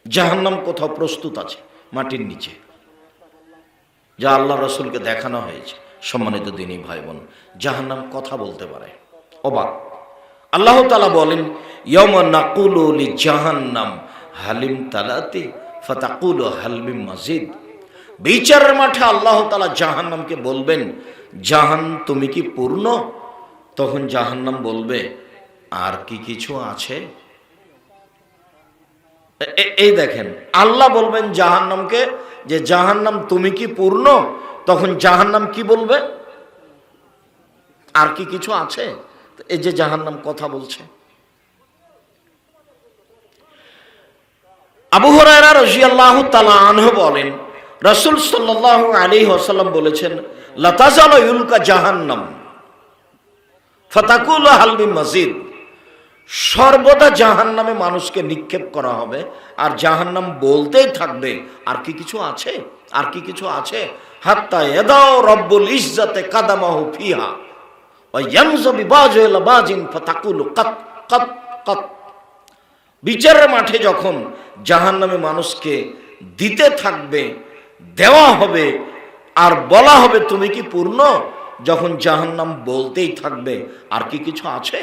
জাহান্নাম কোথাও প্রস্তুত আছে মাটির নিচে, যা আল্লাহ রসুলকে দেখানো হয়েছে। সম্মানিত দিনী ভাই বোন, জাহান্নাম কথা বলতে পারে, অবাক। আল্লাহ তাআলা বলেন, ইয়াওমা নাকুলু লিজাহান্নাম হালিম তালাতি ফাতাকুলু হাল মিন মাজিদ। বিচারের মাঠে আল্লাহ তাআলা জাহান্নামকে বলবেন, জাহান তুমি কি পূর্ণ? তখন জাহান্নাম বলবে, আর কি কিছু আছে? এই দেখেন, আল্লাহ বলবেন জাহান্নামকে যে জাহান্নাম তুমি কি পূর্ণ? তখন জাহান্নাম কি বলবে? আর কি কিছু আছে? এই যে জাহান্নাম কথা বলছে। আবু হুরায়রা রাদিয়াল্লাহু তাআলা আনহু বলেন, রাসূল সাল্লাল্লাহু আলাইহি ওয়াসাল্লাম বলেছেন, লা তাযালু ইউলকা জাহান্নাম ফাতাকুলু হাল মিন মাজিদ। সর্বদা জাহান্নামে মানুষকে নিক্ষেপ করা হবে, আর জাহান্নাম বলতেই থাকবে, আর কি কিছু আছে? আর কি কিছু আছে? হাত্তা ইয়াদাউ রব্বুল ইজ্জাতে কাদামাহু ফিহা ওয়া ইয়ামযু বিবাযু ইলা বাজিন ফাতাকুলু কাত কাত কাত। বিচারের মাঠে যখন জাহান্নামে মানুষকে দিতে থাকবে, দেওয়া হবে, আর বলা হবে তুমি কি পূর্ণ? যখন জাহান্নাম বলতেই থাকবে আর কি কিছু আছে,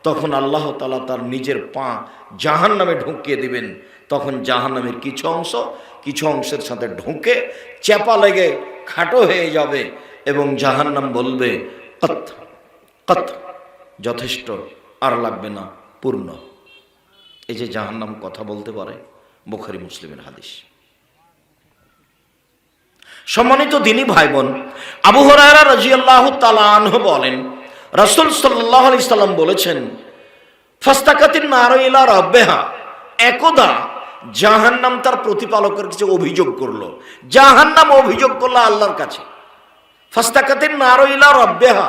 তখন আল্লাহ তাআলা তার নিজের পা জাহান্নামে ঢুকিয়ে দিবেন। তখন জাহান্নামের কিছু অংশের সাথে ঢুকে চেপা লেগে খাটো হয়ে যাবে, এবং জাহান্নাম বলবে, কত কত, যথেষ্ট, আর লাগবে না, পূর্ণ। এই যে জাহান্নাম কথা বলতে পারে, বুখারী মুসলিমের হাদিস। সম্মানিত দিনী ভাই বোন, আবু হুরায়রা রাদিয়াল্লাহু তাআলা আনহু বলেন, রাসূল সাল্লাল্লাহু আলাইহি সাল্লাম বলেছেন, ফাস্তাকাতিন নারু ইলা রাব্বিহা। একদা জাহান্নাম তার প্রতিপালকের কাছে অভিযোগ করলো। জাহান্নাম অভিযোগ করলো আল্লাহর কাছে। ফাস্তাকাতিন নারু ইলা রাব্বিহা,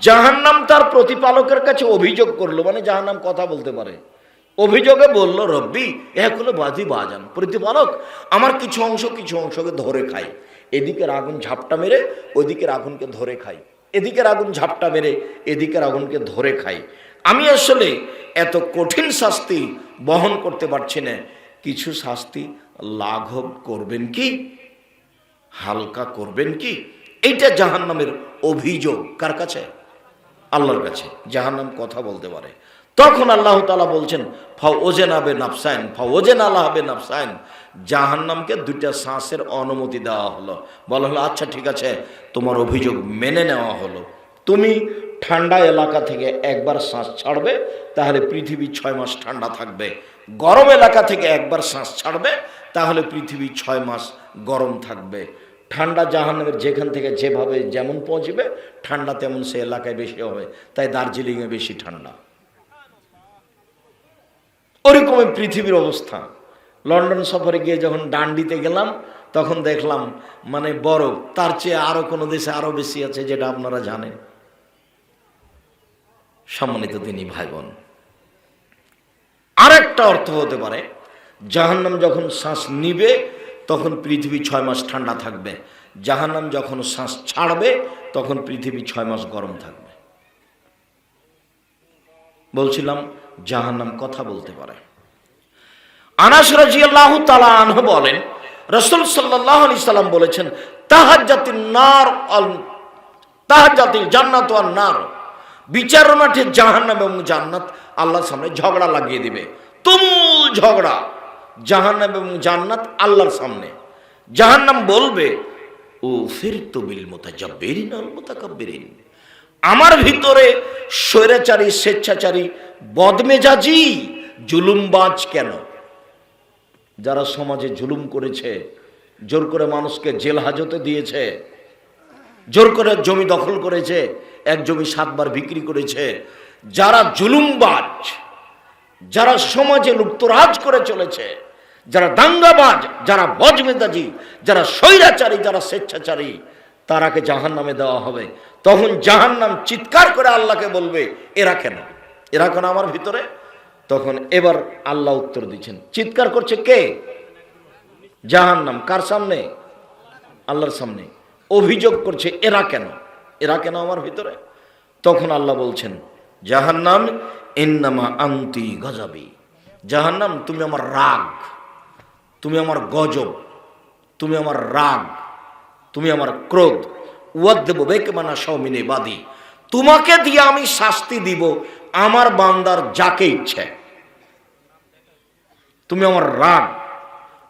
জাহান্নাম তার প্রতিপালকের কাছে অভিযোগ করলো, মানে জাহান্নাম কথা বলতে পারে। অভিযোগে বলল, রব্বি এহকুলো বাজি বাজান, প্রতিপালক আমার কিছু অংশকে ধরে খাই। এদিকের আগুন ঝাপটা মেরে ওদিকের আগুনকে ধরে খাই, এদিকের আগুন ঝাপটা মেরে এদিকের আগুনকে ধরে খাই। আমি আসলে এত কঠিন শাস্তি বহন করতে পারছি না, কিছু শাস্তি লাঘব করবেন কি, হালকা করবেন কি? এইটা জাহান্নামের অভিযোগ। কার কাছে? আল্লাহর কাছে। জাহান্নাম কথা বলতে পারে। তখন আল্লাহ তাআলা বলছেন, ফাওজেনা বে নাফসাইন ফাওজেনা আল্লাহ বে নাফসাইন। জাহান্নামকে দুইটা শ্বাসের অনুমতি দেওয়া হলো। বলা হলো, আচ্ছা ঠিক আছে, তোমার অভিযোগ মেনে নেওয়া হলো। তুমি ঠান্ডা এলাকা থেকে একবার শ্বাস ছাড়বে, তাহলে পৃথিবী 6 মাস ঠান্ডা থাকবে। গরম এলাকা থেকে একবার শ্বাস ছাড়বে, তাহলে পৃথিবী 6 মাস গরম থাকবে। ঠান্ডা জাহান্নামের যেখান থেকে যেভাবে যেমন পৌঁছবে, ঠান্ডা তেমন সে এলাকায় বেশি হবে। তাই দার্জিলিংয়ে বেশি ঠান্ডা। ওরকমই পৃথিবীর অবস্থা। লন্ডন সফরে গিয়ে যখন ডান্ডিতে গেলাম, তখন দেখলাম মানে বরফ তার চেয়ে আরো কোনো দেশে আরো বেশি আছে, যেটা আপনারা জানেন। সম্মানিত দিনী ভাই বোন, আরেকটা অর্থ হতে পারে, জাহান্নাম যখন শ্বাস নিবে তখন পৃথিবী 6 মাস ঠান্ডা থাকবে। জাহান্নাম যখন শ্বাস ছাড়বে তখন পৃথিবী 6 মাস গরম থাকবে। বলছিলাম জাহান্নাম কথা বলতে পারে। আনাস রাদিয়াল্লাহু তাআলা আনহু বলেন, রাসূল সাল্লাল্লাহু আলাইহি সাল্লাম বলেছেন, তাহাজ্জাতিল জান্নাত ওয়ান নার। বিচার মাঠে জাহান্নাম এবং জান্নাত আল্লাহর সামনে ঝগড়া লাগিয়ে দিবে। তুমুল ঝগড়া, জাহান্নাম এবং জান্নাত আল্লাহর সামনে। জাহান্নাম বলবে, ও ফিরতু বিল মুতাজাব্বিরিন ওয়াল মুতাকাব্বিরিন। আমার ভিতরে স্বৈরাচারী, স্বেচ্ছাচারী, বদমেজাজি, জুলুমবাজ কেন? যারা সমাজে জুলুম করেছে, জোর করে মানুষকে জেল হাজতে দিয়েছে, জোর করে জমি দখল করেছে, এক জমি 7 বার বিক্রি করেছে, যারা জুলুমবাজ, যারা সমাজে লুপ্তরাজ করে চলেছে, যারা দাঙ্গাবাজ, যারা বদমেজাজি, যারা স্বৈরাচারী, যারা স্বেচ্ছাচারী, তারাকে জাহান্নামে দেওয়া হবে। তখন জাহান্নাম চিৎকার করে আল্লাহকে বলবে, এরা কেন আমার ভিতরে? তখন এবার আল্লাহ উত্তর দিচ্ছেন। চিৎকার করছে কে? জাহান্নাম। কার সামনে? আল্লাহর সামনে। অভিযোগ করছে, এরা কেন আমার ভিতরে? তখন আল্লাহ বলছেন, জাহান্নাম ইন্নামা আনতি গজাবি। জাহান্নাম তুমি আমার রাগ, তুমি আমার গজব, তুমি আমার রাগ, তুমি আমার ক্রোধ। ওয়াদ্দেব বেকমানা শাওমিনে বাদী, তোমাকে দিয়ে আমি শাস্তি দিব আমার বান্দার যাকে ইচ্ছে। তুমি আমার রাগ।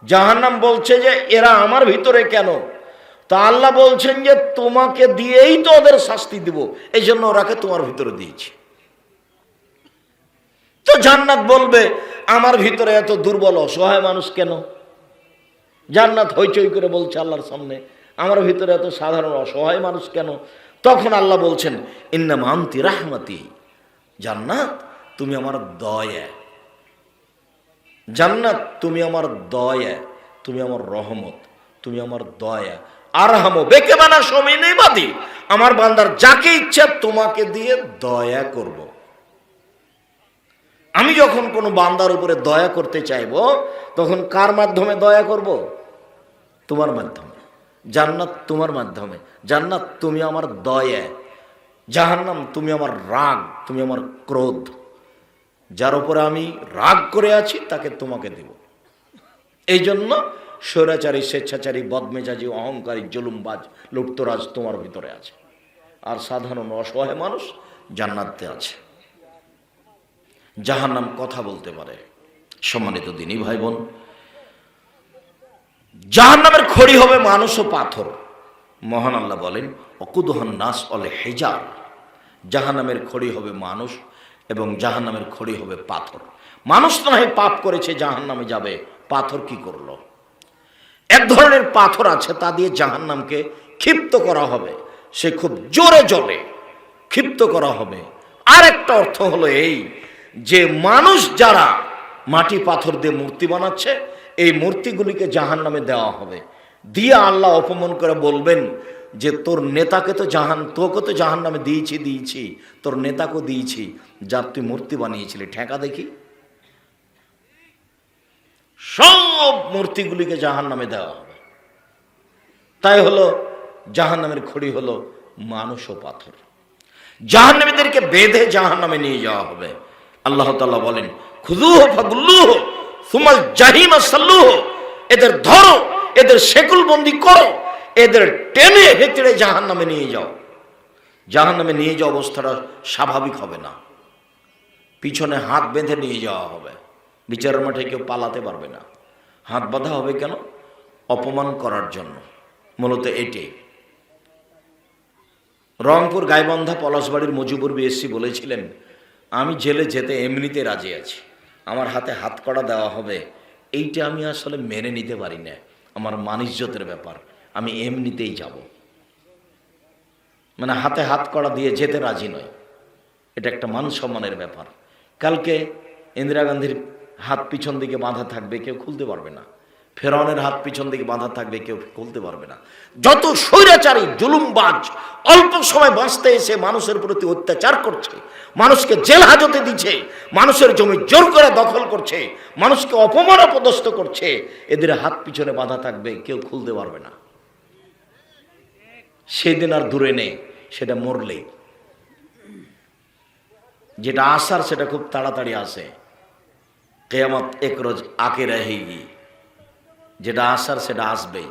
জাহান্নাম বলছে যে এরা আমার ভিতরে কেন? তা আল্লাহ বলছেন যে তোমাকে দিয়েই তো ওদের শাস্তি দিব, এই জন্য ওরাকে তোমার ভিতরে দিয়েছি। তো জান্নাত বলবে আমার ভিতরে এত দুর্বল অসহায় মানুষ কেন? জান্নাত হইচই করে বলছে আল্লাহর সামনে, আমার ভিতরে এত সাধারণ অসহায় মানুষ কেন? তখন আল্লাহ বলছেন ইন্নামা আনতি রাহমাতি, জান্নাত তুমি আমার দয়া, জান্নাত তুমি আমার দয়া, তুমি আমার রহমত, তুমি আমার দয়া। আরহামু বেকেমানা শাওমিনে বাদী, আমার বান্দার যাকে ইচ্ছা তোমাকে দিয়ে দয়া করব। আমি যখন কোনো বান্দার উপরে দয়া করতে চাইব তখন কার মাধ্যমে দয়া করব? তোমার মাধ্যমে। জান্নাত তোমার মাধ্যমে। জান্নাত তুমি আমার দয়া, জাহান্নাম তুমি আমার রাগ, তুমি আমার ক্রোধ। যার উপরে আমি রাগ করে আছি তাকে তোমাকে দেব। এই জন্য স্বৈরাচারী, স্বেচ্ছাচারী, বদমেজাজি, অহংকারী, জুলুমবাজ, লুপ্তরাজ তোমার ভিতরে আছে, আর সাধারণ অসহায় মানুষ জান্নাতে আছে। জাহান্নাম কথা বলতে পারে। সম্মানিত দিনী ভাই বোন, জাহান্নামের খড়ি হবে মানুষ ও পাথর। মহান আল্লাহ বলেন অকুদহান নাস অলে হেজার, জাহান্নামের খড়ি হবে মানুষ এবং জাহান্নামের খড়ি হবে পাথর। মানুষ তো নয় পাপ করেছে জাহান্নামে যাবে, পাথর কি করলো? এক ধরনের পাথর আছে তা দিয়ে জাহান্নামকে ক্ষিপ্ত করা হবে, সে খুব জোরে জ্বলে, ক্ষিপ্ত করা হবে। আর একটা অর্থ হলো এই যে মানুষ যারা মাটি পাথর দিয়ে মূর্তি বানাচ্ছে, এই মূর্তিগুলিকে জাহান্নামে দেওয়া হবে, দিয়ে আল্লাহ অপমান করে বলবেন যে তোর নেতাকে তো তোকে তো জাহান্নামে দিয়েছি, তোর নেতাকে দিয়েছি, যার তুই মূর্তি বানিয়েছিলি, ঠেকা দেখি। সব মূর্তিগুলিকে জাহান্নামে দেওয়া হবে। তাই হলো জাহান্নামের খড়ি হলো মানুষ ও পাথর। জাহান্নামীদেরকে বেঁধে জাহান্নামে নিয়ে যাওয়া হবে। আল্লাহ তাআলা বলেন খুযুহু ফাগুল্লুহু সুমাল জাহিমা সাল্লুহু, এদের ধরো, এদের শেকলবন্দি করো, এদের টেনে হেঁচড়ে জাহান্নামে নিয়ে যাও। জাহান্নামে নিয়ে যাওয়া অবস্থাটা স্বাভাবিক হবে না, পিছনে হাত বেঁধে নিয়ে যাওয়া হবে। বিচারের মাঠে কেউ পালাতে পারবে না। হাত বাঁধা হবে কেন? অপমান করার জন্য। মূলত এটাই। রংপুর গাইবান্ধা পলাশবাড়ির মুজিবুর বিএসসি বলেছিলেন আমি জেলে যেতে এমনিতে রাজি আছি, আমার হাতে হাত কড়া দেওয়া হবে, এইটা আমি আসলে মেনে নিতে পারি না, আমার মান-ইজ্জতের ব্যাপার, আমি এমনিতেই যাব। মানে হাতে হাত কড়া দিয়ে যেতে রাজি নয়, এটা একটা মান সম্মানের ব্যাপার। কালকে ইন্দিরা গান্ধীর হাত পিছন দিকে বাঁধা থাকবে, কেউ খুলতে পারবে না। ফেরাউনের হাত পিছন দিকে বাঁধা থাকবে, কেউ খুলতে পারবে না। যত স্বৈরাচারী জুলুমবাজ অল্প সময় বাঁচতে এসে মানুষের প্রতি অত্যাচার করছে, মানুষকে জেল হাজতে দিচ্ছে, মানুষের জমি জোর করে দখল করছে, মানুষকে অপমান অপদস্থ করছে, এদের হাত পিছনে বাঁধা থাকবে, কেউ খুলতে পারবে না। সেদিন আর দূরে নেই, সেটা মরলেই। যেটা আসার সেটা খুব তাড়াতাড়ি আসে। কিয়ামত এক রোজ আকে রহেগি, যেটা আসার সেটা আসবেই,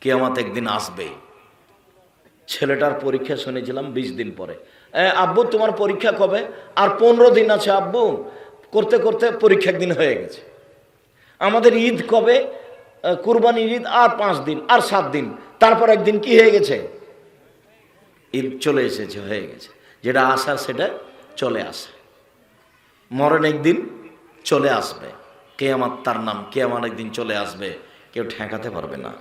কিয়ামত একদিন আসবেই। ছেলেটার পরীক্ষা শুনেছিলাম 20 দিন পরে। আব্বু তোমার পরীক্ষা কবে? আর 15 দিন আছে আব্বু। করতে করতে পরীক্ষা একদিন হয়ে গেছে। আমাদের ঈদ কবে? কুরবানির ঈদ আর 5 দিন, আর 7 দিন, তারপর একদিন কি হয়ে গেছে? ঈদ চলে এসেছে, হয়ে গেছে। যেটা আসার সেটা চলে আসে। মরণ একদিন চলে আসবে, কিয়ামত তার নাম, কিয়ামত একদিন চলে আসবে, কেউ ঠেকাতে পারবে না।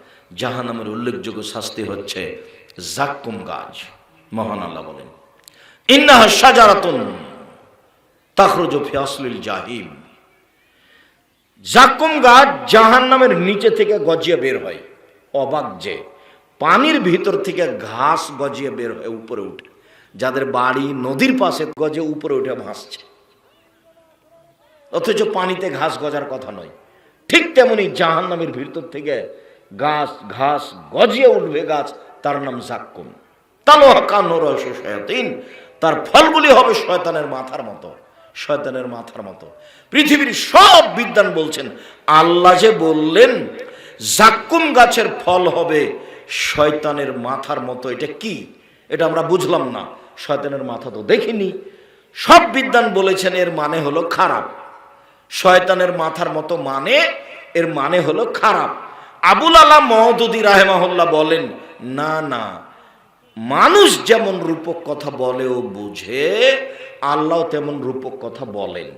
জাহান্নামের উল্লেখযোগ্য শাস্তি হচ্ছে জাক্কুম গাছ। মহান আল্লাহ বলেন ইন্নাহা শাজারাতুন তাখরুজু ফি আসলিল জাহিম। জাক্কুম গাছ জাহান্নামের নিচে থেকে গজিয়ে বের হয়। অবাক যে পানির ভিতর থেকে ঘাস গজিয়ে বের হয়ে উপরে উঠে, যাদের বাড়ি নদীর পাশে গজে উপরে উঠে ভাসছে, অথচ পানিতে ঘাস গজার কথা নয়। ঠিক তেমনি জাহান্নামের ভিতর থেকে ঘাস গজিয়ে উঠবে গাছ, তার নাম জাক্কুম। তালুহা কান্নুর শয়াতিন, তার ফলগুলি হবে শয়তানের মাথার মতো। শয়তানের মাথার মতো। পৃথিবীর সব বিদ্বান বলছেন আল্লাহ যে বললেন জাক্কুম গাছের ফল হবে শয়তানের মাথার মতো, এটা কি? এটা আমরা বুঝলাম না। শয়তানের মাথা তো দেখিনি। সব বিদ্বান বলেছেন এর মানে হলো খারাপ। শয়তানের মাথার মতো মানে এর মানে হলো খারাপ। আবুল আলা মওদুদি রাহেমাহুল্লাহ বলেন না না, মানুষ যেমন রূপক কথা বলে ও বুঝে, আল্লাহ তেমন রূপক কথা বলেন।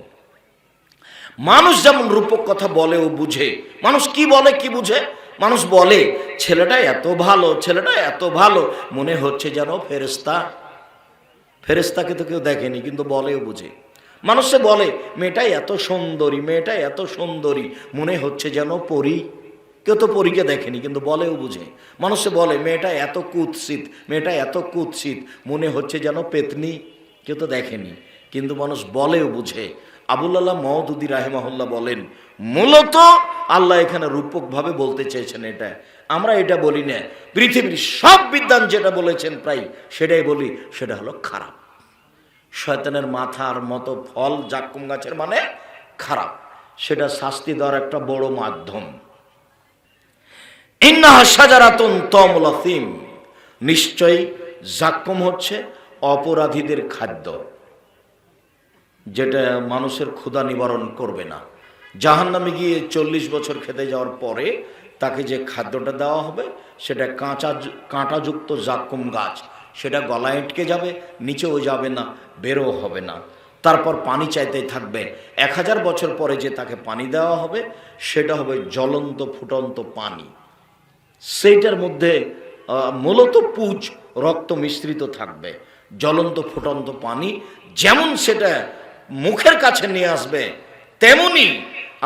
মানুষ যেমন রূপক কথা বলে ও বুঝে। মানুষ কি বলে কি বুঝে? মানুষ বলে ছেলেটা এত ভালো, ছেলেটা এত ভালো, মনে হচ্ছে যেন ফেরেশতা। ফেরেশতাকে তো কেউ দেখেনি, কিন্তু বলেও বুঝে। মানুষে বলে মেয়েটা এত সুন্দরী, মেয়েটা এত সুন্দরী, মনে হচ্ছে যেন পরী। কেউ তো পরীকে দেখেনি, কিন্তু বলেও বুঝে। মানুষে বলে মেয়েটা এত কুৎসিত, মেয়েটা এত কুৎসিত, মনে হচ্ছে যেন পেতনি। কেউ তো দেখেনি, কিন্তু মানুষ বলেও বুঝে। আবুল আলা মওদুদি রাহিমাহুল্লাহ বলেন মূলত আল্লাহ এখানে রূপকভাবে বলতে চেয়েছেন এটা। আমরা এটা বলি না। পৃথিবীর সব বিদ্বান যেটা বলেছেন প্রায় সেটাই বলি, সেটা হলো খারাপ। শয়তানের মাথার মতো ফল জাক্কুম গাছের মানে খারাপ। সেটা শাস্তি দেওয়ার একটা বড় মাধ্যম। ইন্নাহা শাজারাতুন তামুল আথিম, নিশ্চয়ই জাক্কুম হচ্ছে অপরাধীদের খাদ্য, যেটা মানুষের ক্ষুধা নিবারণ করবে না। জাহান্নামে গিয়ে 40 বছর খেতে যাওয়ার পরে তাকে যে খাদ্যটা দেওয়া হবে সেটা কাঁটাযুক্ত জাক্কুম গাছ। সেটা গলায় আটকে যাবে, নিচেও যাবে না, বেরও হবে না। তারপর পানি চাইতেই থাকবে। 1000 বছর পরে যে তাকে পানি দেওয়া হবে সেটা হবে জ্বলন্ত ফুটন্ত পানি। সেইটার মধ্যে মূলত পুজ রক্ত মিশ্রিত থাকবে। জ্বলন্ত ফুটন্ত পানি যেমন সেটা মুখের কাছে নিয়ে আসবে, তেমনি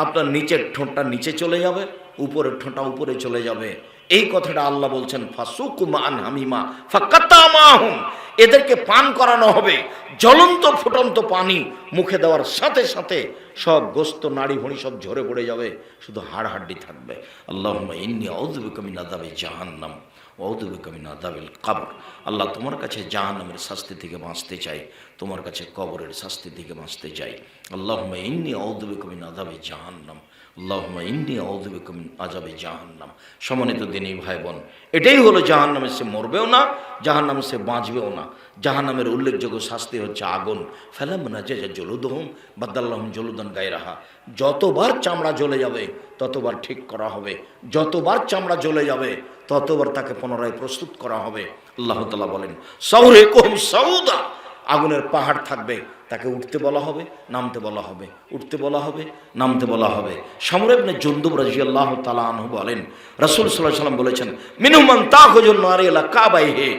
আপনার নিচের ঠোঁটটা নিচে চলে যাবে, উপরের ঠোঁটটা উপরে চলে যাবে। এই কথাটা আল্লাহ বলছেন ফাসুকুম আন হামিমা ফাকাতামাহুম, এদেরকে পান করানো হবে জ্বলন্ত ফুটন্ত পানি। মুখে দেওয়ার সাথে সাথে সব গোস্ত নাড়ি ভুঁড়ি সব ঝরে পড়ে যাবে, শুধু হাড় হাড্ডি থাকবে। আল্লাহুম্মা ইন্নী আউযু বিকা মিন আযাবি জাহান্নাম ওয়া আউযু বিকা মিন আযাবিল কবর। আল্লাহ তোমার কাছে জাহান্নামের শাস্তি থেকে বাঁচতে চাই, তোমার কাছে কবরের শাস্তি থেকে বাঁচতে চাই। আল্লাহুম্মা ইন্নী আউযু বিকা মিন আযাবি জাহান্নাম আল্লাহুম্মা ইন্নী আউযু বিকা মিন আযাবি জাহান্নাম। সম্মানিত দিনী ভাই বোন, এটাই হলো জাহান্নামে সে মরবেও না, জাহান্নামে সে বাঁচবেও না। জাহান্নামের উল্লেখযোগ্য শাস্তি হচ্ছে আগুন। ফালাম্মা নাজাজা জুলুদুহুম বাদাল্লাহুম জুলুদান গায়রাহা। যতবার চামড়া জ্বলে যাবে ততবার ঠিক করা হবে, যতবার চামড়া জ্বলে যাবে ততবার তাকে পুনরায় প্রস্তুত করা হবে। আল্লাহ তাআলা বলেন সাউরিকুম সাউদা, আগুনের পাহাড় থাকবে, তাকে উঠতে বলা হবে, নামতে বলা হবে, উঠতে বলা হবে, নামতে বলা হবে। সামর ইবনে জুনদুব রাদিয়াল্লাহু তাআলা আনহু বলেন রাসূল সাল্লাল্লাহু আলাইহি ওয়াসাল্লাম বলেছেন মিনহুম মান তাখুজুন নার ইলা কাবাইহি,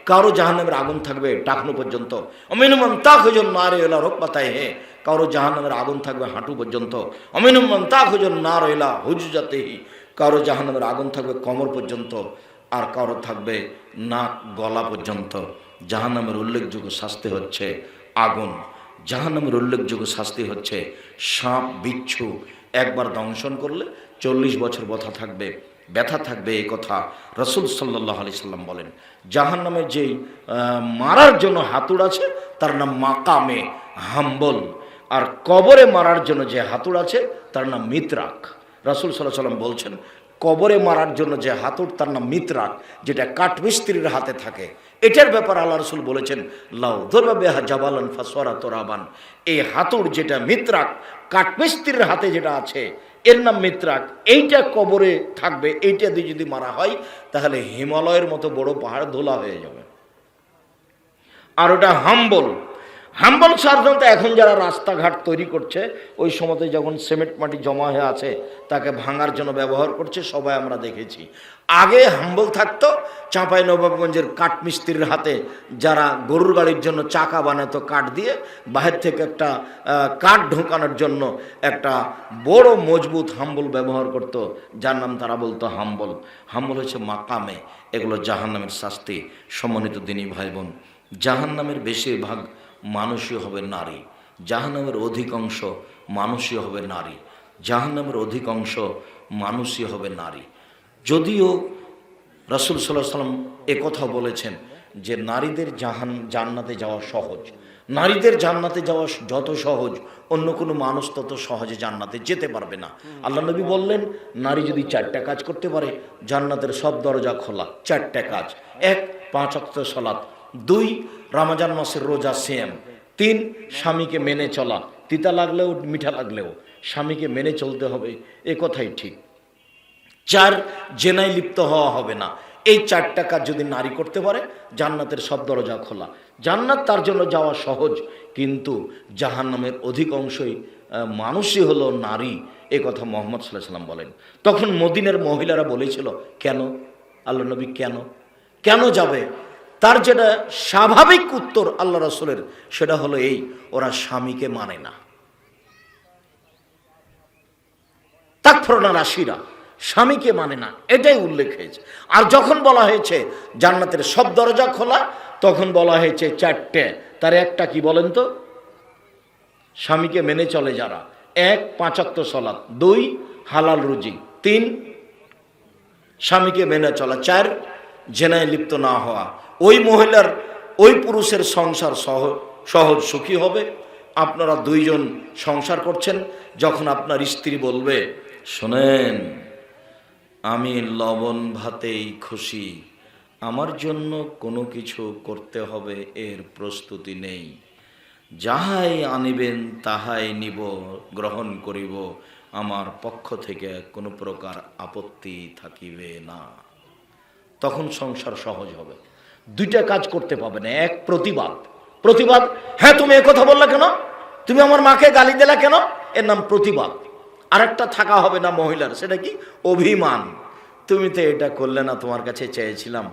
কারো জাহান্নামের আগুন থাকবে টাকনু পর্যন্ত। মিনহুম মান তাখুজুন নার ইলা রুকবাতাইহি, কারো জাহান্নামের আগুন থাকবে হাঁটু পর্যন্ত। মিনহুম মান তাখুজুন নার ইলা হুজজাতিহি, কারো জাহান্নামের আগুন থাকবে কোমর পর্যন্ত, আর কারো থাকবে নাক গলা পর্যন্ত। জাহান্নামের উল্লেখযোগ্য শাস্তি হচ্ছে আগুন। জাহান্নামের উল্লেখযোগ্য শাস্তি হচ্ছে সাপ বিচ্ছু একবার দংশন করলে 40 বছর ব্যথা থাকবে। এই কথা রাসূল সাল্লাল্লাহু আলাইহি সাল্লাম বলেন। জাহান্নামের যেই মারার জন্য হাতুড় আছে তার নাম মাকামে হাম্বল, আর কবরে মারার জন্য যে হাতুড় আছে তার নাম মিতরাক। রাসূল সাল্লাল্লাহু আলাইহি সাল্লাম বলছেন কবরে মারার জন্য যে হাতুড় তার নাম মিতরাক, যেটা কাঠমিস্ত্রির হাতে থাকে। এটার ব্যাপার আল্লাহ রাসূল বলেছেন লাউ যরবা বিহা জাবালান ফাসওয়ারা তুরাবান, এই হাতুড় যেটা মিতরাক কাঠমিস্ত্রির হাতে যেটা আছে এর নাম মিতরাক, এইটা কবরে থাকবে। এইটা দিয়ে যদি মারা হয় তাহলে হিমালয়ের মতো বড় পাহাড় ধুলা হয়ে যাবে। আর ওটা হাম্বল। হাম্বল সাধারণত এখন যারা রাস্তাঘাট তৈরি করছে ওই সময়তে যখন সিমেন্ট মাটি জমা হয়ে আছে তাকে ভাঙার জন্য ব্যবহার করছে, সবাই আমরা দেখেছি। আগে হাম্বল থাকতো চাঁপাইনবাবগঞ্জের কাঠমিস্ত্রির হাতে, যারা গরুর গাড়ির জন্য চাকা বানাতো কাঠ দিয়ে, বাহির থেকে একটা কাঠ ঢোকানোর জন্য একটা বড় মজবুত হাম্বল ব্যবহার করত, যার নাম তারা বলতো হাম্বল। হাম্বল হচ্ছে মাকামে। এগুলো জাহান্নামের শাস্তি। সম্মানিত দিনী ভাই বোন, জাহান্নামের বেশিরভাগ মানুষই হবে নারী, জাহান্নামের অধিকাংশ মানুষই হবে নারী, জাহান্নামের অধিকাংশ মানুষই হবে নারী। যদিও রাসূল সাল্লাল্লাহু আলাইহি সাল্লাম একথা বলেছেন যে নারীদের জান্নাতে যাওয়া সহজ, নারীদের জান্নাতে যাওয়া যত সহজ, অন্য কোনো মানুষ তত সহজে জান্নাতে যেতে পারবে না। আল্লাহ নবী বললেন, নারী যদি 4টা কাজ করতে পারে, জান্নাতের সব দরজা খোলা। 4টা কাজ: 1 5 ওয়াক্ত সালাত, 2 রমজান মাসের রোজা সিয়াম, 3 স্বামীকে মেনে চলা, তিতা লাগলেও মিঠা লাগলেও স্বামীকে মেনে চলতে হবে, এ কথাই ঠিক। 4 জেনায় লিপ্ত হওয়া হবে না। এই 4টা কাজ যদি নারী করতে পারে, জান্নাতের সব দরজা খোলা। জান্নাত তার জন্য যাওয়া সহজ, কিন্তু জাহান্নামের অধিকাংশই মানুষই হলো নারী, এ কথা মুহাম্মদ সাল্লাল্লাহু আলাইহি ওয়াসাল্লাম বলেন। তখন মদিনার মহিলারা বলেছিল, কেন আল্লাহ নবী, কেন যাবে? তার যেটা স্বাভাবিক উত্তর আল্লাহ রাসূলের, সেটা হলো এই: ওরা স্বামীকে মানে না। তাকফুরুনা রাশিরা, স্বামীকে মানে না, এটাই উল্লেখ হয়েছে। আর যখন বলা হয়েছে জান্নাতের সব দরজা খোলা, তখন বলা হয়েছে 4টে। তার একটা কি বলেন তো? স্বামীকে মেনে চলে যারা। 1 5 ওয়াক্ত সালাত, 2 হালাল রুজি, 3 স্বামীকে মেনে চলা, 4 জেনায় লিপ্ত না হওয়া। ওই মহিলার, ওই পুরুষের সংসার সহজ সুখী হবে। আপনারা 2 জন সংসার করছেন, যখন আপনার স্ত্রী বলবে, শোনেন, আমি লবণ ভাতেই খুশি, আমার জন্য কোনো কিছু করতে হবে এর প্রস্তুতি নেই, যাহাই আনিবেন তাহাই নিব, গ্রহণ করিব, আমার পক্ষ থেকে কোনো প্রকার আপত্তি থাকিবে না। তখন সংসার সহজ হবে। 2টা কাজ করতে পাবে না। 1 প্রতিবাদ, হ্যাঁ তুমি কথা বললা কেন, তুমি আমার মাকে গালি দিলা কেন, এর নাম প্রতিবাদ। আরেকটা থাকা হবে না মহিলার, সেটা কি? অভিমান। তুমি তো এটা করলে না, তোমার কাছে চেয়েছিলাম,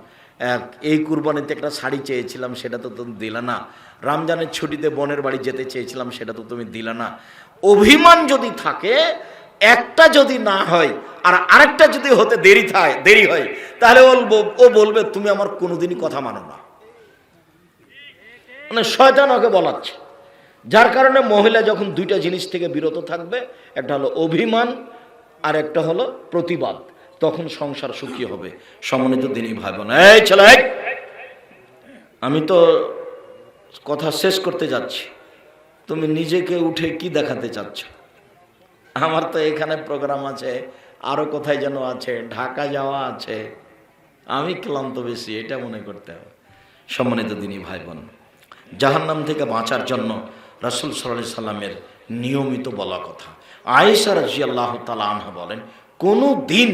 এই কুরবানিতে একটা শাড়ি চেয়েছিলাম, সেটা তো তুমি দিলা না, রমজানের ছুটিতে বোনের বাড়ি যেতে চেয়েছিলাম, সেটা তো তুমি দিলা না। অভিমান যদি থাকে, একটা যদি না হয় আর আরেকটা যদি হতে দেরি হয়, তাহলে ও বলবে তুমি আমার কোনোদিনই কথা মানো না, মানে শয়তান ওকে বলাচ্ছে। যার কারণে মহিলা যখন 2টা জিনিস থেকে বিরত থাকবে, একটা হলো অভিমান আর একটা হলো প্রতিবাদ, তখন সংসার সুখী হবে। সম্মানিত দিনী ভাই বোন, এই ছেলে, আমি তো কথা শেষ করতে যাচ্ছি, তুমি নিজেকে উঠে কি দেখাতে চাচ্ছ? আমার তো এখানে প্রোগ্রাম আছে, আরো কোথায় যেন আছে, ঢাকা যাওয়া আছে, আমি ক্লান্ত বেশি, এটা মনে করতে হবে। সম্মানিত দিনী ভাই বোন, জাহান্নাম থেকে বাঁচার জন্য রাসূল সাল্লাল্লাহু আলাইহি সাল্লামের নিয়মিত বলা কথা। আয়েশা রাদিয়াল্লাহু তাআলা আনহা বলেন, কোনো দিন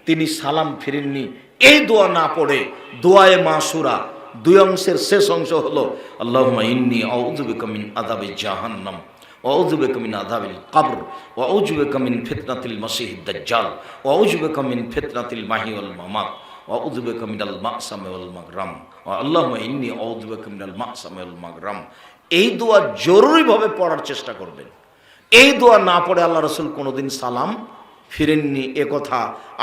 তিনি সালাম ফিরেননি এই দোয়া না পড়ে। দোয়ায়ে মাসুরা 2 অংশের শেষ অংশ হলো, আল্লাহুম্মা ইন্নী আউযু বিকা মিন আযাবি জাহান্নাম ওয়া আউযু বিকা মিন আযাবিল কবর ওয়া আউযু বিকা মিন ফিতনাতিল মাসিহিদ দাজ্জাল ওয়া আউযু বিকা মিন ফিতনাতিল মাহি ওয়াল মামাত ওয়া আউযু বিকা মিনাল মা'সামি ওয়াল মাগরাম ওয়া আল্লাহুম্মা ইন্নী আউযু বিকা মিনাল মা'সামি ওয়াল মাগরাম। এই দোয়া জরুরিভাবে পড়ার চেষ্টা করবেন। এই দোয়া না পড়ে আল্লাহ রাসূল কোনোদিন সালাম ফিরেননি, এ কথা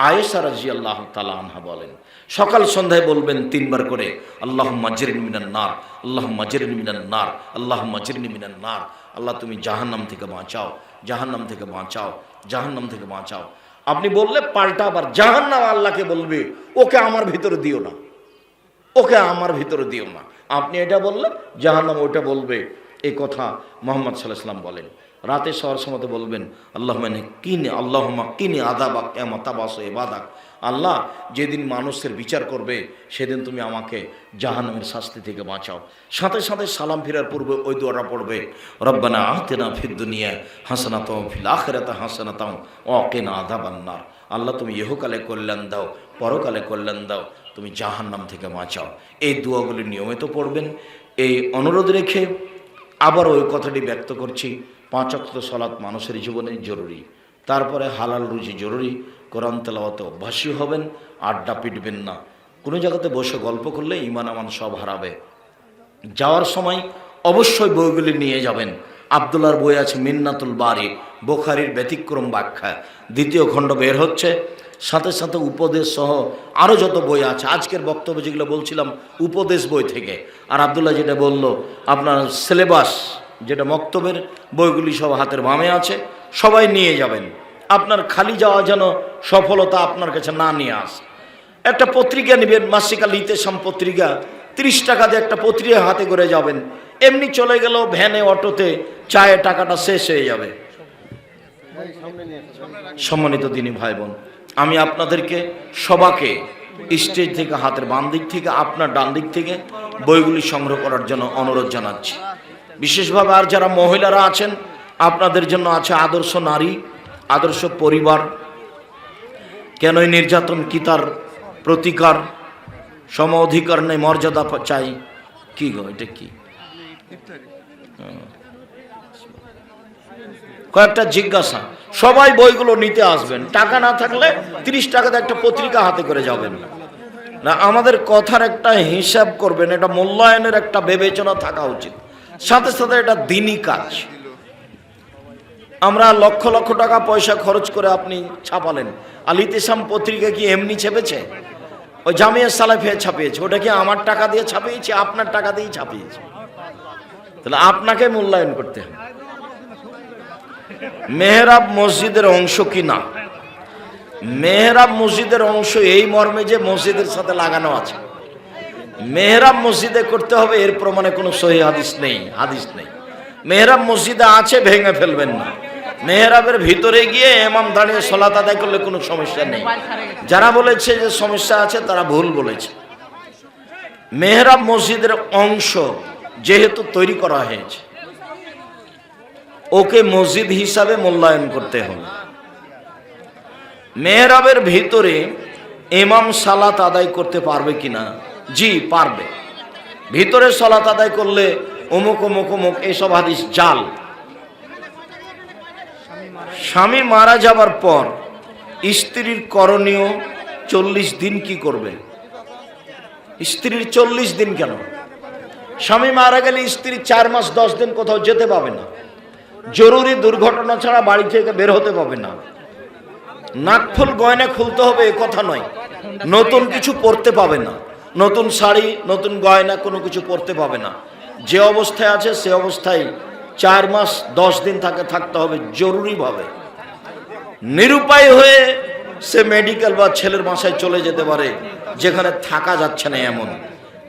আয়েশা রাদিয়াল্লাহু তাআলা আনহা বলেন। সকাল সন্ধ্যায় বলবেন 3 বার করে, আল্লাহুম্মা আজরিনি মিনান নার, আল্লাহুম্মা আজরিনি মিনান নার, আল্লাহুম্মা আজরিনি মিনান নার। আল্লাহ তুমি জাহান্নাম থেকে বাঁচাও, জাহান্নাম থেকে বাঁচাও, জাহান্নাম থেকে বাঁচাও। আপনি বললে পাল্টা আবার জাহান্নাম আল্লাহকে বলবে, ওকে আমার ভিতরে দিও না, ওকে আমার ভিতরে দিও না। আপনি এটা বললে জাহান্নাম ওটা বলবে, এই কথা মুহাম্মদ সাল্লাল্লাহু আলাইহি ওয়াসাল্লাম বলেন। রাতে শোয়ার সময় বলবেন, আল্লাহুম্মা কিনি আযাবাক ইয়ামা তাবাসু ইবাদাক। আল্লাহ, যেদিন মানুষের বিচার করবে সেদিন তুমি আমাকে জাহান্নামের শাস্তি থেকে বাঁচাও। সাথে সাথে সালাম ফেরার পূর্বে ওই দোয়াটা পড়বে, রব্বানা আতিনা ফিদ দুনিয়া হাসানাতাও ওয়া ফিল আখিরাতি হাসানাতাও ওয়া কিনা আযাবান নার। আল্লাহ তুমি ইহকালে কল্যাণ দাও, পরকালে কল্যাণ দাও, তুমি জাহান্নাম থেকে বাঁচাও। এই দোয়াগুলি নিয়মিত পড়বেন। এই অনুরোধ রেখে আবার ওই কথাটি ব্যক্ত করছি, 5 ওয়াক্ত সালাত মানুষের জীবনে জরুরি, তারপরে হালাল রুজি জরুরি, কোরআন তেলাওয়াতে অভ্যাসী হবেন, আড্ডা পিটবেন না। কোনো জায়গাতে বসে গল্প করলে ঈমান আমান সব হারাবে। যাওয়ার সময় অবশ্যই বইগুলি নিয়ে যাবেন। আব্দুল্লাহর বই আছে মিন্নাতুল বারি, বুখারীর ব্যতিক্রম ব্যাখ্যা 2য় খণ্ড বের হচ্ছে, সাথে সাথে উপদেশ সহ আরও যত বই আছে। আজকের বক্তব্য যেগুলো বলছিলাম উপদেশ বই থেকে, আর আব্দুল্লাহ যেটা বলল আপনার সিলেবাস, যেটা মক্তবের বইগুলি সব হাতের বামে আছে, সবাই নিয়ে যাবেন। আপনার খালি যাওয়া যেন সফলতা আপনার কাছে না নিয়ে আসে। একটা পত্রিকা নেবেন, মাসিক আল ইতেসাম পত্রিকা, 30 টাকা দিয়ে একটা পত্রিকা হাতে করে যাবেন, এমনি চলে গেল ভ্যানে অটোতে, চায়ে টাকাটা শেষ হয়ে যাবে। সম্মানিত দিনী ভাই বোন, আমি আপনাদেরকে সবাকে স্টেজ থেকে, হাতের বাম দিক থেকে, আপনার ডান দিক থেকে বইগুলি সংগ্রহ করার জন্য অনুরোধ জানাচ্ছি। বিশেষভাবে আর যারা মহিলারা আছেন, আপনাদের জন্য আছে আদর্শ নারী, আদর্শ পরিবার, কেনই নির্যাতন কি তার প্রতিকার, সম অধিকার নেই, মর্যাদা চাই। কি গো এটা কি? কয়েকটা জিজ্ঞাসা। সবাই বইগুলো নিতে আসবেন, টাকা না থাকলে 30 টাকাতে একটা পত্রিকা হাতে করে যাবেন না। আমাদের কথার একটা হিসাব করবেন, এটা মূল্যায়নের একটা বিবেচনা থাকা উচিত। সাথে সাথে এটা দিনই কাজ। আমরা লক্ষ লক্ষ টাকা পয়সা খরচ করে আপনি ছাপালেন, আল ইতিসাম পত্রিকা কি এমনি ছেপেছে? ওই জামিয়া সালাফিয়া ছাপিয়েছে, ওটা কি আমার টাকা দিয়ে ছাপিয়েছে? আপনার টাকা দিয়েই ছাপিয়েছে। তাহলে আপনাকে মূল্যায়ন করতে হবে। মেহরাব মসজিদের অংশ কি না? মেহরাব মসজিদের অংশ এই মর্মে যে মসজিদের সাথে লাগানো আছে। মেহরাব মসজিদে করতে হবে এর প্রমাণে কোনো সহিহ হাদিস নেই, মেহরাব মসজিদে আছে, ভেঙে ফেলবেন না। মেহরাবের ভিতরে গিয়ে ইমাম দাঁড়িয়ে সালাত আদায় করলে কোনো সমস্যা নেই। যারা বলেছে যে সমস্যা আছে তারা ভুল বলেছে। মেহরাব মসজিদের অংশ যেহেতু তৈরি করা হয়েছে, ওকে মসজিদ হিসাবে মূল্যায়ন করতে হবে। মেহরাবের ভিতরে ইমাম সালাত আদায় করতে পারবে কিনা? জি পারবে। ভিতরে সালাত আদায় করলে অমুক অমুক অমুক এসব হাদিস জাল। স্বামী মারা যাবার পর স্ত্রীর করণীয় 40 দিন কি করবে? স্ত্রীর 40 দিন কেন? স্বামী মারা গেলে স্ত্রী 4 মাস 10 দিন কোথাও যেতে পাবে না, জরুরি দুর্ঘটনা ছাড়া বাড়ি থেকে বের হতে পাবে না। নাকফুল গয়না খুলতে হবে এ কথা নয়, নতুন কিছু পরতে পাবে না, নতুন শাড়ি নতুন গয়না কোনো কিছু পরতে পাবে না। যে অবস্থায় আছে সে অবস্থায় 4 মাস 10 দিন তাকে থাকতে হবে জরুরিভাবে। নিরুপায় হয়ে সে মেডিকেল বা ছেলের বাসায় চলে যেতে পারে যেখানে থাকা যাচ্ছে না এমন।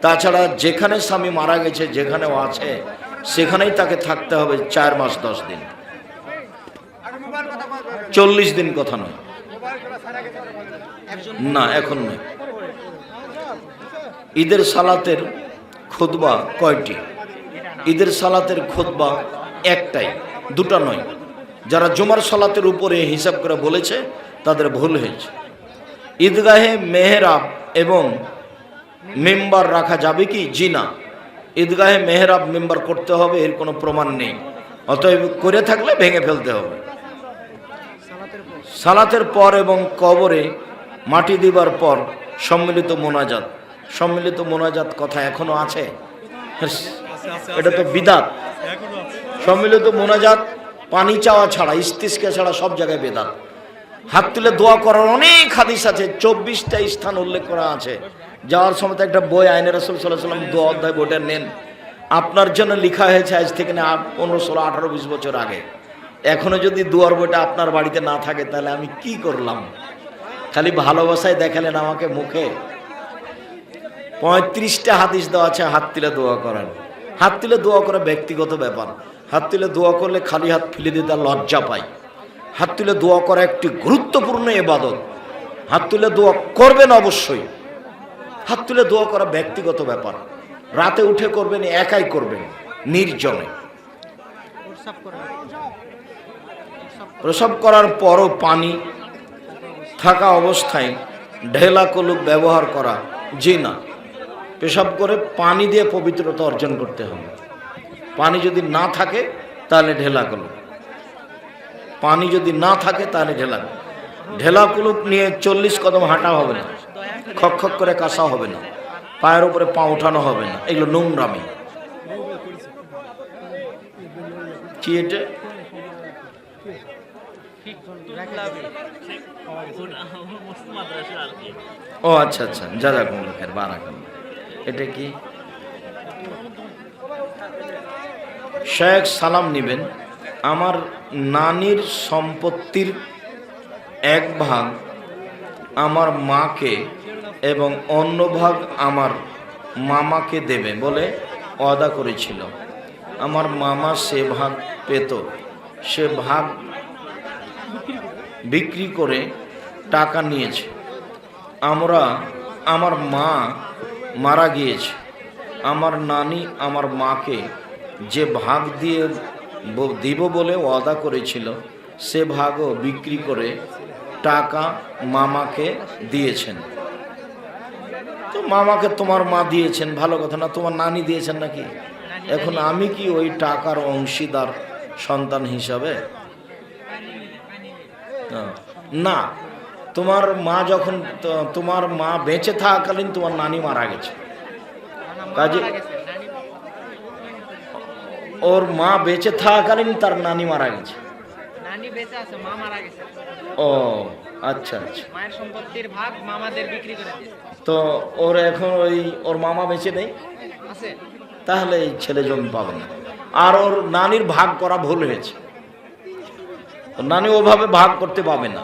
তাছাড়া যেখানে স্বামী মারা গেছে, যেখানেও আছে সেখানেই তাকে থাকতে হবে 4 মাস 10 দিন, 40 দিন কথা নয়। না এখন নয়। ঈদের সালাতের খুতবা কয়টি? ঈদের সালাতের খুতবা একটাই, দুটা নয়। যারা জুমার সালাতের উপরে হিসাব করে বলেছে তাদের ভুল হয়েছে। ঈদগাহে মেহরাব এবং মেম্বার রাখা যাবে কি? জি না। ঈদগাহে মেহরাব মেম্বার করতে হবে এর কোনো প্রমাণ নেই, অতএব করে থাকলে ভেঙে ফেলতে হবে। সালাতের পর এবং কবরে মাটি দিবার পর সম্মিলিত মোনাজাত, সম্মিলিত মোনাজাত কথা এখনো আছে? এটা তো বিদাত। সম্মিলিত মোনাজাত পানি চাওয়া ছাড়া, ইস্তিসকা ছাড়া সব জায়গায় বেদাত। হাত তুলে দোয়া করার অনেক হাদিস আছে, 24টা স্থান উল্লেখ করা আছে। যাওয়ার সময় একটা বই আইনে রাসূল সাল্লাল্লাহু আলাইহি ওয়াসাল্লাম দোয়া অধ্যায়, বইটা নেন। আপনার জন্য লেখা হয়েছে আজ থেকে না 15, 16, 18, 20 বছর আগে। এখনো যদি দুয়ার বইটা আপনার বাড়িতে না থাকে তাহলে আমি কি করলাম? খালি ভালোবাসায় দেখালেন আমাকে মুখে। 35টা হাদিস দেওয়া আছে হাত তুলে দোয়া করার। হাত তুলে দোয়া করা ব্যক্তিগত ব্যাপার। হাত তুলে দোয়া করলে খালি হাত ফেলে দিতে লজ্জা পাই। হাত তুলে দোয়া করা একটি গুরুত্বপূর্ণ ইবাদত। হাত তুলে দোয়া করবেন অবশ্যই। হাত তুলে দোয়া করা ব্যক্তিগত ব্যাপার। রাতে উঠে করবেন, একাই করবেন, নির্জনে। প্রসব করার পরও পানি থাকা অবস্থায় ঢেলা কলুপ ব্যবহার করা জি না। পেশাব করে পানি দিয়ে পবিত্রতা অর্জন করতে হবে। পানি যদি না থাকে তাহলে ঢেলা কলুপ, পানি যদি না থাকে তাহলে ঢেলা কলুপ নিয়ে 40 কদম হাঁটা হবে না, খক খক করে কাশা হবে না, পায়ের উপরে পা উঠানো হবে না, এগুলো নোংরামি। কি এটা? ও আচ্ছা আচ্ছা, জাযাকুমুল্লাহ খাইর, বারাকাল্লাহ। এটা কি? শেখ সালাম নিবেন। আমার নানির সম্পত্তির 1 ভাগ আমার মাকে এবং অন্য ভাগ আমার মামাকে দেবে বলে ওয়াদা করেছিল। আমার মামা সে ভাগ পেত, সে ভাগ বিক্রি করে টাকা নিয়েছে। আমার মা মারা গিয়েছে, আমার নানি আমার মাকে যে ভাগ দিব বলে ওয়াদা করেছিল সে ভাগও বিক্রি করে টাকা মামাকে দিয়েছেন। তো মামাকে তোমার মা দিয়েছেন, ভালো কথা না, তোমার নানি দিয়েছেন নাকি? এখন আমি কি ওই টাকার অংশীদার সন্তান হিসাবে? না, তোমার মা যখন তোমার মা বেঁচে থাকাকালীন তোমার নানি মারা গেছে, কাজে ওর মা বেঁচে থাকাকালীন তার নানি মারা গেছে। ও আচ্ছা আচ্ছা, মায়ের সম্পত্তির ভাগ মামাদের বিক্রি করে দিয়েছে। তো ওর এখন ওর মামা বেঁচে নেই, তাহলে এই ছেলে জমি পাবে না। আর ওর নানির ভাগ করা ভুল হয়েছে, নানি ওভাবে ভাগ করতে পাবে না।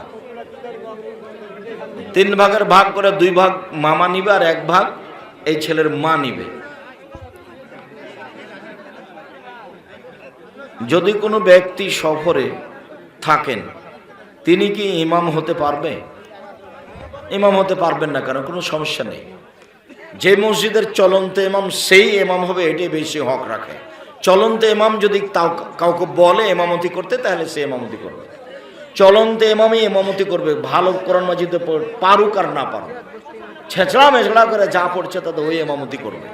3 ভাগের ভাগ করে 2 ভাগ মামা নিবে আর 1 ভাগ এই ছেলের মা নিবে। যদি কোনো ব্যক্তি সফরে থাকেন, তিনি কি ইমাম হতে পারবে? ইমাম হতে পারবেন না, কারণ কোনো সমস্যা নেই। যে মসজিদের চলন্ত ইমাম সেই ইমাম হবে, এটাই বেশি হক রাখে। চলন্ত ইমাম যদি কাউকে বলে ইমামতি করতে, তাহলে সে ইমামতি করবে। চলন্ত ইমামই ইমামতি করবে, ভালো কোরআন মাজিদে পারুক আর না পারুক, ছেঁচড়া মেছড়া করে যা পড়ছে তাতে ওই ইমামতি করবে।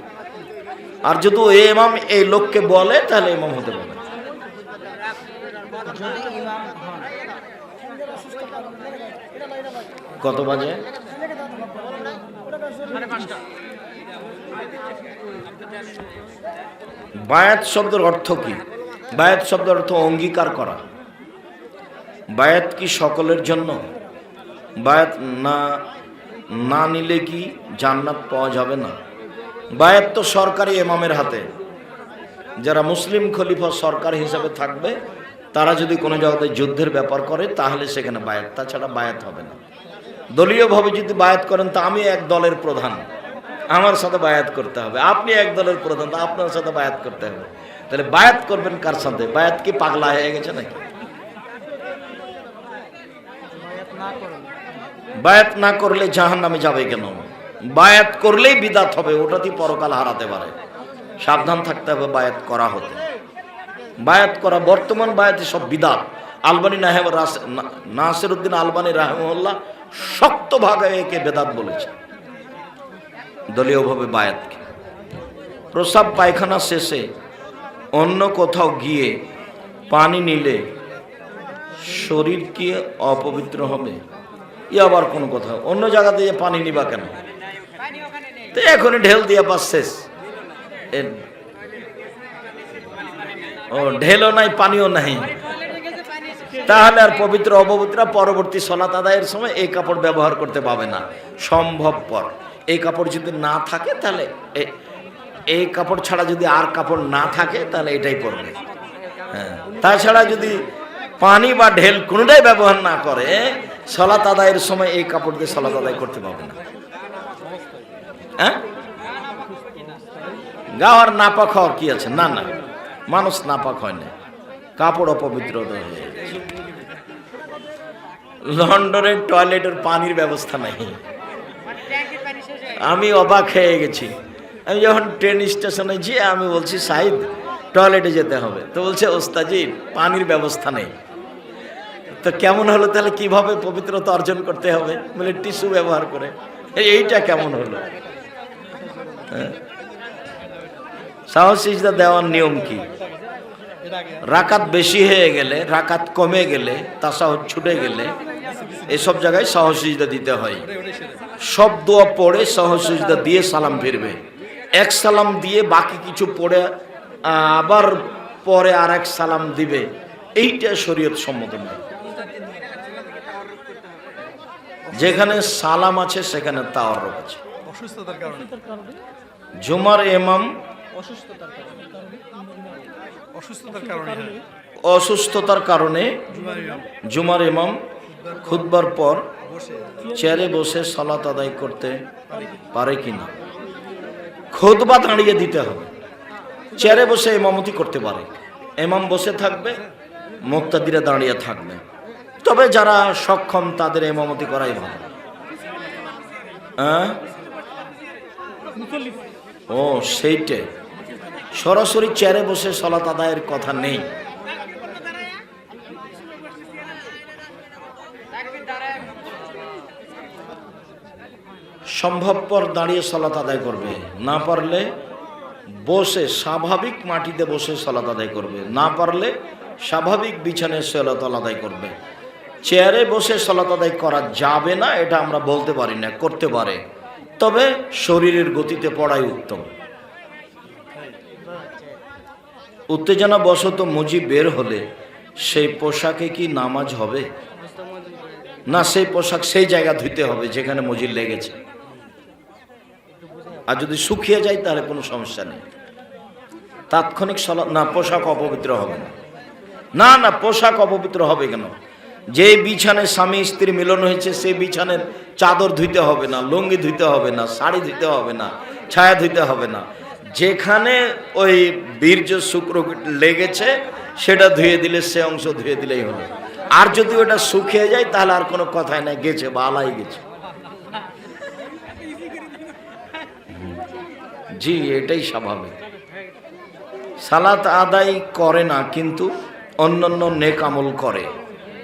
আর যদি ওই ইমাম এই লোককে বলে, তাহলে ইমাম হতে পারবে। কত বাজে? বায়াত শব্দের অর্থ কি? বায়াত শব্দের অর্থ অঙ্গীকার করা। বায়াত কি সকলের জন্য? বায়াত না নিলে কি জান্নাত পাওয়া যাবে না? বায়াত তো সরকারি ইমামের হাতে। যারা মুসলিম খলিফা সরকার হিসাবে থাকবে, তারা যদি কোনো জায়গাতে যুদ্ধের ব্যাপার করে, তাহলে সেখানে বায়াত, তাছাড়া বায়াত হবে না। দলীয়ভাবে যদি বায়াত করেন, তা আমি এক দলের প্রধান, আমার সাথে বায়াত করতে হবে। আপনি এক দলের প্রধান, তা আপনার সাথে বায়াত করতে হবে। তাহলে বায়াত করবেন কার সাথে? বায়াত কি পাগলা হয়ে গেছে নাকি? বায়াত না করলে জাহান্নামে যাবে কেন? বায়াত করলেই বিদাত হবে, ওটাতেই পরকাল হারাতে পারে। সাবধান থাকতে হবে বায়াত করা হতে। বায়াত করা, বর্তমান বায়াতে সব বিদাত। আলবানী নাসিরউদ্দিন আলবানী রাহিমাহুল্লাহ শক্ত ভাগে একে বেদাত বলেছে। দলীয়ভাবে বায়াতকে প্রসাব পায়খানা শেষে অন্য কোথাও গিয়ে পানি নিলে শরীর কি অপবিত্র হবে? ই আবার কোন কথা? অন্য জায়গা দিয়ে পানি নিবা কেন? তো এখনই ঢেল দিয়ে পাস শেষ। ও ঢেলও নাই, পানিও নাই, তাহলে আর পবিত্র অপবিত্র পরবর্তী সালাত আদায়ের সময় এই কাপড় ব্যবহার করতে পাবে না। সম্ভবপর এই কাপড় যদি না থাকে, তাহলে এই কাপড় ছাড়া যদি আর কাপড় না থাকে, তাহলে এটাই পরবে। হ্যাঁ, তাছাড়া যদি পানি বা ঢেল কোনোটাই ব্যবহার না করে, সালাত আদায়ের সময় এই কাপড় দিয়ে সালাত আদায় করতে পারবে না। হ্যাঁ, গাওয়ার নাপাক হওয়ার কি আছে? না না, মানুষ নাপাক হয় না, কাপড় অপবিত্র হয়ে গেছে। লন্ডনের টয়লেটের পানির ব্যবস্থা নাই। আমি অবাক হয়ে গেছি। আমি যখন ট্রেন স্টেশনে যেয়ে আমি বলছি, সাইদ টয়লেটে যেতে হবে, তো বলছে ওস্তাজি পানির ব্যবস্থা নেই। তো কেমন হলো তাহলে? কিভাবে পবিত্রতা অর্জন করতে হবে? বলে টিস্যু ব্যবহার করে। এইটা কেমন হলো? সাহস সিজদা দেওয়ার নিয়ম কি? রাকাত বেশি হয়ে গেলে, রাকাত কমে গেলে, তাসাহুদ ছুটে গেলে, এসব জায়গায় সাহস সিজদা দিতে হয়। সব দোয়া পড়ে সাহস সিজদা দিয়ে সালাম ফিরবে। এক সালাম দিয়ে বাকি কিছু পড়ে আবার পরে আর এক সালাম দিবে। এইটা শরীয়ত সম্মত নয়। যেখানে সালাম আছে সেখানে তাওয়াররুক আছে। জুমার ইমাম অসুস্থতার কারণে জুমার ইমাম খুতবার পর চেয়ারে বসে সালাত আদায় করতে পারে কিনা? খুতবা দাঁড়িয়ে দিতে হবে। চেয়ারে বসে ইমামতি করতে পারে, ইমাম বসে থাকবে, মুক্তাদিরা দাঁড়িয়ে থাকবে। তবে যারা সক্ষম তাদের ইমামতি করাই ভালো। ও সেইটে সরাসরি চেয়ারে বসে সালাত আদায়ের কথা নেই। সম্ভবপর দাঁড়িয়ে সালাত আদায় করবে, না পারলে বসে স্বাভাবিক মাটিতে বসে সালাত আদায় করবে, না পারলে স্বাভাবিক বিছানায় সালাত আদায় করবে। চেয়ারে বসে সালাত আদায় করা যাবে না এটা আমরা বলতে পারি না, করতে পারে, তবে শরীরের গতিতে পড়াই উত্তম। উত্তেজনা বশত মুজি বের হলে সেই পোশাকে কি নামাজ হবে? না, সেই পোশাক সেই জায়গা ধুইতে হবে যেখানে মজির লেগেছে। আর যদি শুকিয়ে যায় তাহলে কোনো সমস্যা নেই। তাৎক্ষণিক সালাত না, পোশাক অপবিত্র হবে না। না না, পোশাক অপবিত্র হবে কেন? যে বিছানায় স্বামী স্ত্রী মিলন হয়েছে সেই বিছানের চাদর ধুইতে হবে না, লুঙ্গি ধুইতে হবে না, শাড়ি ধুইতে হবে না, ছায়া ধুইতে হবে না। যেখানে ওই বীর্য শুক্র লেগেছে সেটা ধুয়ে দিলে, সে অংশ ধুয়ে দিলেই হলো। আর যদি ওটা শুকিয়ে যায় তাহলে আর কোনো কথাই নাই, গেছে বা আলাই গেছে। জি, এটাই স্বাভাবিক। সালাত আদায় করে না কিন্তু অন্যান্য নেক আমল করে।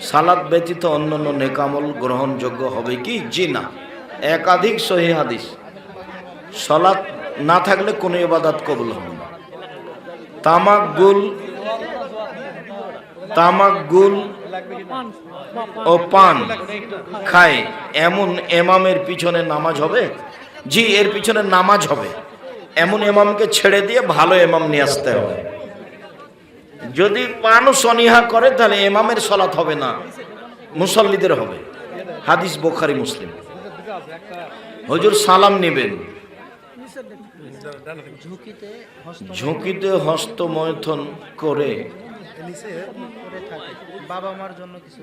সালাত ব্যতীত অন্যান্য নেক আমল গ্রহণযোগ্য হবে কি? জি না। একাধিক সহিহ হাদিস, সালাত না থাকলে কোনো ইবাদত কবুল হবে না। তামাক গুল ও পান খায় এমন ইমামের পিছনে নামাজ হবে? জি, এর পিছনে নামাজ হবে। এমন ইমামকে ছেড়ে দিয়ে ভালো ইমাম নিয়ে আসতে হবে। যদি পান সনিহা করে তাহলে ইমামের সালাত হবে না, মুসল্লিদের হবে। হাদিস বুখারী মুসলিম। হুজুর সালাম নেবেন, ঝুঁকিতে হস্তমৈথুন করে বাবা মার জন্য কিছু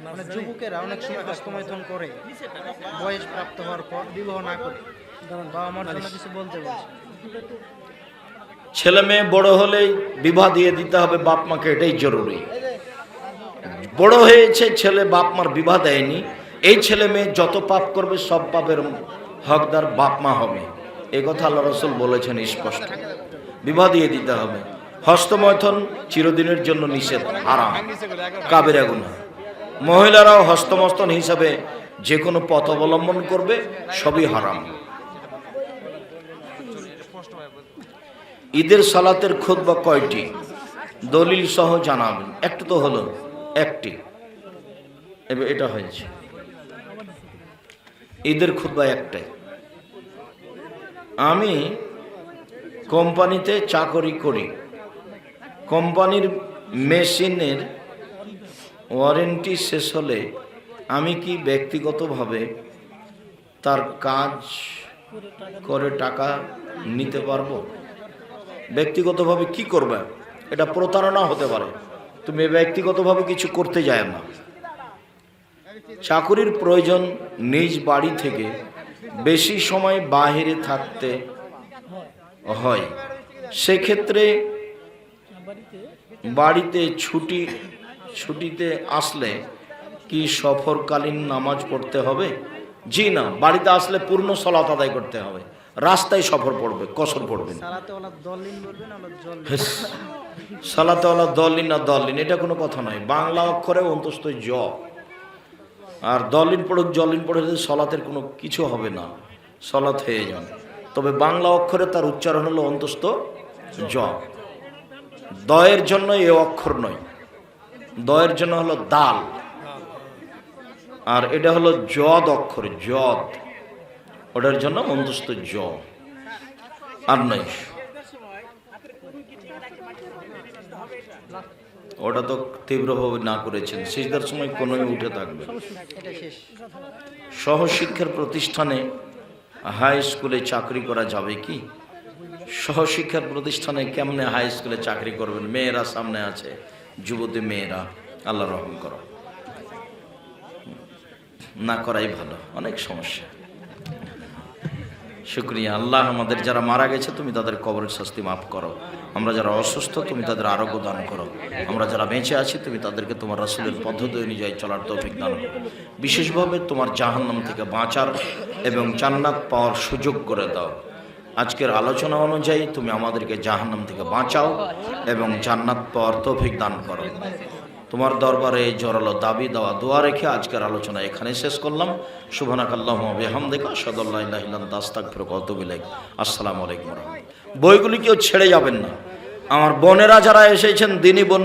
মানে যুবকেরা অনেক সময় হস্তমৈথুন করে বয়স প্রাপ্ত হওয়ার পর বিবাহ না করে, বাবা মার জন্য কিছু বলতে বলছে। ছেলে মেয়ে বড় হলেই বিবাহ দিয়ে দিতে হবে বাপ মাকে, এটাই জরুরি। বড় হয়েছে ছেলে, বাপ মার বিবাহ দেয়নি, এই ছেলে মেয়ে যত পাপ করবে সব পাপের হকদার বাপ মা হবে। এই কথা আল্লাহ রাসূল বলেছেন স্পষ্ট। বিবাহ দিয়ে দিতে হবে। হস্তমৈথুন চিরদিনের জন্য নিষেধ, হারাম, কাবিরা গুনাহ। মহিলারাও হস্তমৈথুন হিসাবে যে কোনো পথ অবলম্বন করবে, সবই হারাম। ঈদের সালাতের খুতবা কয়টি? দলিল সহ জানাবেন। একটু তো হলো, একটি, এবার এটা হয়েছে। ঈদের খুতবা একটাই। আমি কোম্পানিতে চাকরি করি। কোম্পানির মেশিনের ওয়ারেন্টি শেষ হলে আমি কি ব্যক্তিগতভাবে তার কাজ করে টাকা নিতে পারবো? ব্যক্তিগতভাবে কি করবে? এটা প্রতারণা হতে পারে। তুমি ব্যক্তিগতভাবে কিছু করতে যায় না। চাকরির প্রয়োজন নিজ বাড়ি থেকে বেশি সময় বাহিরে থাকতে হয়, সেক্ষেত্রে বাড়িতে ছুটিতে আসলে কি সফরকালীন নামাজ পড়তে হবে? জি না, বাড়িতে আসলে পূর্ণ সালাত আদায় করতে হবে। রাস্তায় সফর পড়বে, কসর পড়বেন। সালাতওয়ালা দলিন না দলিন এটা কোনো কথা নয়। বাংলা অক্ষরে অন্তস্থ জ, আর দলিন পড়ুক জলিন পড়ে সলাতের কোনো কিছু হবে না, সলাত হয়ে যাবে। তবে বাংলা অক্ষরে তার উচ্চারণ হলো অন্তস্থ জ। দয়ের জন্য এ অক্ষর নয়, দয়ের জন্য হলো দাল, আর এটা হলো জদ অক্ষর, জদ, ওটার জন্য অন্তস্থ জ, আর নয়। ওটা তো তীব্রভাবে না করেছেন, সিজদার সময় কোনোই উঠে থাকবে। সহশিক্ষার প্রতিষ্ঠানে হাই স্কুলে চাকরি করা যাবে কি? সহশিক্ষার প্রতিষ্ঠানে কেমনে হাই স্কুলে চাকরি করবেন? মেয়েরা সামনে আছে, যুবতী মেয়েরা, আল্লাহ রহম করো, না করাই ভালো, অনেক সমস্যা। শুকরিয়া আল্লাহ, আমাদের যারা মারা গেছে তুমি তাদের কবরের শাস্তি মাফ করো। আমরা যারা অসুস্থ তুমি তাদের আরোগ্য দান করো। আমরা যারা বেঁচে আছি তুমি তাদেরকে তোমার রাসূলের পদ্ধতি অনুযায়ী চলার তৌফিক দান করো। বিশেষভাবে তোমার জাহান্নাম থেকে বাঁচার এবং জান্নাত পাওয়ার সুযোগ করে দাও। আজকের আলোচনা অনুযায়ী তুমি আমাদেরকে জাহান্নাম থেকে বাঁচাও এবং জান্নাত পাওয়ার তৌফিক দান করো। তোমার দরবারে এই জোরালো দাবি দেওয়া দোয়া রেখে আজকের আলোচনা এখানে শেষ করলাম। সুবহানাকাল্লাহুম্মা ওয়া বিহামদিকা আশহাদু আল্লা ইলাহা ইল্লা আনতা আস্তাগফিরুকা ওয়া আতুবু ইলাইক। আসসালামু আলাইকুম ওয়া রাহমাতুল্লাহ। বইগুলি কেউ ছেড়ে যাবেন না। আমার বোনেরা যারা এসেছেন, দিনী বোন